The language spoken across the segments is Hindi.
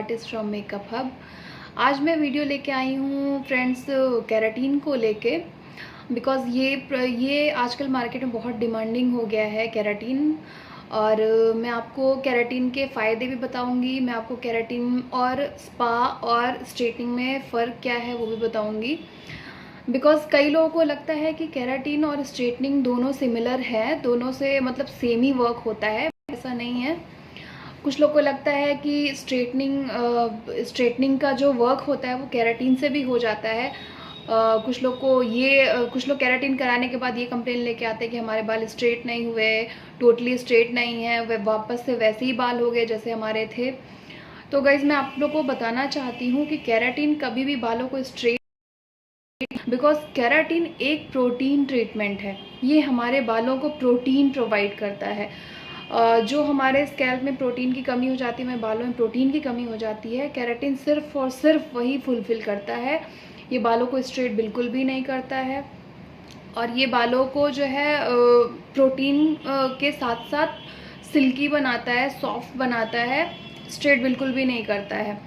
Artist from makeup hub. आज मैं वीडियो लेके आई हूँ फ्रेंड्स केराटिन को लेके, बिकॉज़ ये आजकल मार्केट में बहुत डिमांडिंग हो गया है केराटिन। और मैं आपको केराटिन के फ़ायदे भी बताऊंगी, मैं आपको केराटिन और स्पा और स्ट्रेटनिंग में फ़र्क क्या है वो भी बताऊंगी। बिकॉज़ कई लोगों को लगता है कि केराटिन और स्ट्रेटनिंग दोनों सिमिलर है, दोनों से मतलब सेम ही वर्क होता है। ऐसा नहीं है। कुछ लोग को लगता है कि स्ट्रेटनिंग का जो वर्क होता है वो केराटिन से भी हो जाता है। कुछ लोग केराटिन कराने के बाद ये कंप्लेन लेके आते हैं कि हमारे बाल स्ट्रेट नहीं हुए, टोटली स्ट्रेट नहीं है, वे वापस से वैसे ही बाल हो गए जैसे हमारे थे। तो गाइज मैं आप लोग को बताना चाहती हूँ कि केराटिन कभी भी बालों को स्ट्रेट, बिकॉज केराटिन एक प्रोटीन ट्रीटमेंट है। ये हमारे बालों को प्रोटीन प्रोवाइड करता है। जो हमारे स्कैल्प में प्रोटीन की कमी हो जाती है, हमारे बालों में प्रोटीन की कमी हो जाती है, केराटिन सिर्फ और सिर्फ वही फुलफिल करता है। ये बालों को स्ट्रेट बिल्कुल भी नहीं करता है, और ये बालों को जो है प्रोटीन के साथ साथ सिल्की बनाता है, सॉफ्ट बनाता है, स्ट्रेट बिल्कुल भी नहीं करता है।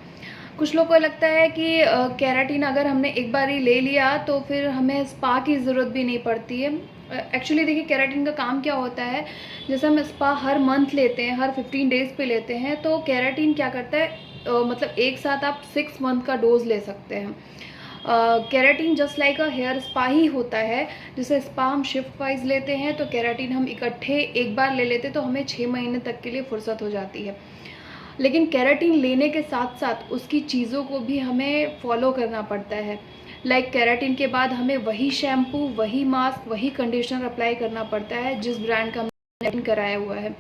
कुछ लोग को लगता है कि केराटिन अगर हमने एक बार ही ले लिया तो फिर हमें स्पा की ज़रूरत भी नहीं पड़ती है। एक्चुअली देखिए केराटिन का काम क्या होता है, जैसे हम स्पा हर मंथ लेते हैं, हर 15 डेज़ पे लेते हैं, तो केराटिन क्या करता है मतलब एक साथ आप 6 मंथ का डोज ले सकते हैं। Keratin just like a hair spa ही होता है। जैसे स्पा हम शिफ्ट वाइज लेते हैं, तो केराटिन हम इकट्ठे एक बार ले लेते तो हमें 6 महीने तक के लिए फुर्सत हो जाती है। लेकिन केराटिन लेने के साथ साथ उसकी चीज़ों को भी हमें फॉलो करना पड़ता है। लाइक केराटिन के बाद हमें वही शैम्पू, वही मास्क, वही कंडीशनर अप्लाई करना पड़ता है जिस ब्रांड का हमने केराटिन कराया हुआ है।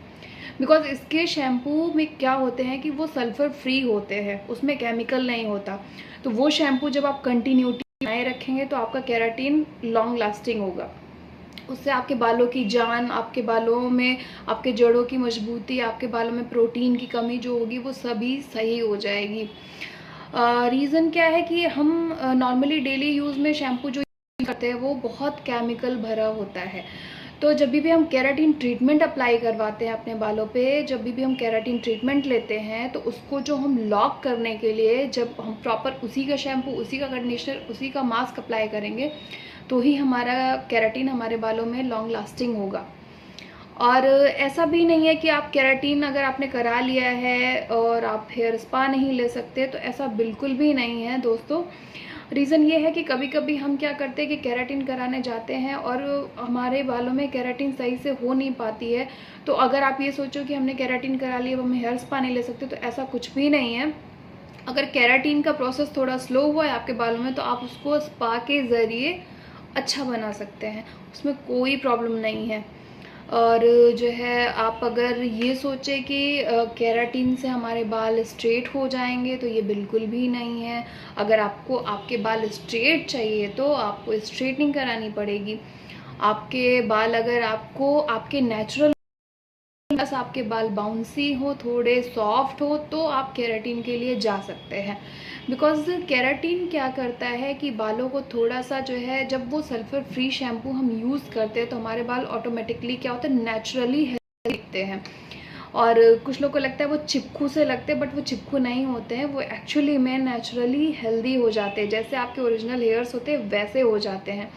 बिकॉज इसके शैम्पू में क्या होते हैं कि वो सल्फर फ्री होते हैं, उसमें केमिकल नहीं होता। तो वो शैम्पू जब आप कंटिन्यूटी बनाए रखेंगे तो आपका केराटिन लॉन्ग लास्टिंग होगा। उससे आपके बालों की जान, आपके बालों में आपके जड़ों की मजबूती, आपके बालों में प्रोटीन की कमी जो होगी वो सभी सही हो जाएगी। रीज़न क्या है कि हम नॉर्मली डेली यूज़ में शैम्पू जो यूज़ करते हैं वो बहुत केमिकल भरा होता है। तो जब भी हम केराटिन ट्रीटमेंट अप्लाई करवाते हैं अपने बालों पे, जब भी हम केराटिन ट्रीटमेंट लेते हैं, तो उसको जो हम लॉक करने के लिए जब हम प्रॉपर उसी का शैम्पू, उसी का कंडीशनर, उसी का मास्क अप्लाई करेंगे तो ही हमारा केराटिन हमारे बालों में लॉन्ग लास्टिंग होगा। और ऐसा भी नहीं है कि आप केराटिन अगर आपने करा लिया है और आप हेयर स्पा नहीं ले सकते, तो ऐसा बिल्कुल भी नहीं है दोस्तों। रीज़न ये है कि कभी कभी हम क्या करते हैं कि केराटिन कराने जाते हैं और हमारे बालों में केराटिन सही से हो नहीं पाती है। तो अगर आप ये सोचो कि हमने केराटिन करा लिया, अब हम हेयर स्पा नहीं ले सकते, तो ऐसा कुछ भी नहीं है। अगर केराटिन का प्रोसेस थोड़ा स्लो हुआ है आपके बालों में, तो आप उसको स्पा के ज़रिए अच्छा बना सकते हैं, उसमें कोई प्रॉब्लम नहीं है। और जो है आप अगर ये सोचे कि केराटिन से हमारे बाल स्ट्रेट हो जाएंगे, तो ये बिल्कुल भी नहीं है। अगर आपको आपके बाल स्ट्रेट चाहिए तो आपको स्ट्रेटनिंग करानी पड़ेगी। आपके बाल अगर आपको आपके नेचुरल, बस आपके बाल बाउंसी हो, थोड़े सॉफ्ट हो, तो आप केराटिन के लिए जा सकते हैं। बिकॉज केराटिन क्या करता है कि बालों को थोड़ा सा जो है, जब वो सल्फर फ्री शैम्पू हम यूज़ करते हैं तो हमारे बाल ऑटोमेटिकली क्या होता है, नेचुरली हेल्दी दिखते हैं। और कुछ लोग को लगता है वो चिपकू से लगते हैं, बट वो चिपकू नहीं होते हैं, वो एक्चुअली में नेचुरली हेल्दी हो जाते हैं, जैसे आपके ओरिजिनल हेयर्स होते हैं वैसे हो जाते हैं।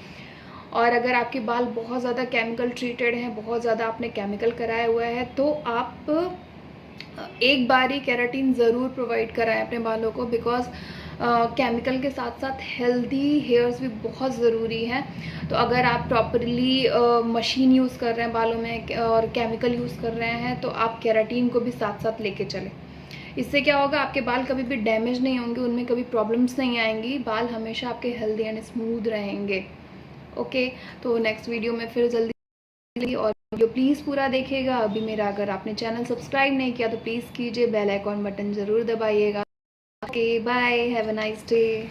और अगर आपके बाल बहुत ज़्यादा केमिकल ट्रीटेड हैं, बहुत ज़्यादा आपने केमिकल कराया हुआ है, तो आप एक बार ही केराटिन ज़रूर प्रोवाइड कराएं अपने बालों को। बिकॉज केमिकल के साथ साथ हेल्दी हेयर्स भी बहुत ज़रूरी हैं। तो अगर आप प्रॉपरली मशीन यूज़ कर रहे हैं बालों में और केमिकल यूज़ कर रहे हैं, तो आप केराटिन को भी साथ साथ लेके चलें। इससे क्या होगा, आपके बाल कभी भी डैमेज नहीं होंगे, उनमें कभी प्रॉब्लम्स नहीं आएंगी, बाल हमेशा आपके हेल्दी एंड स्मूथ रहेंगे। ओके, तो नेक्स्ट वीडियो में फिर जल्दी, और वीडियो प्लीज़ पूरा देखिएगा। अभी मेरा अगर आपने चैनल सब्सक्राइब नहीं किया तो प्लीज़ कीजिए, बेल आइकॉन बटन ज़रूर दबाइएगा। Okay bye, have a nice day.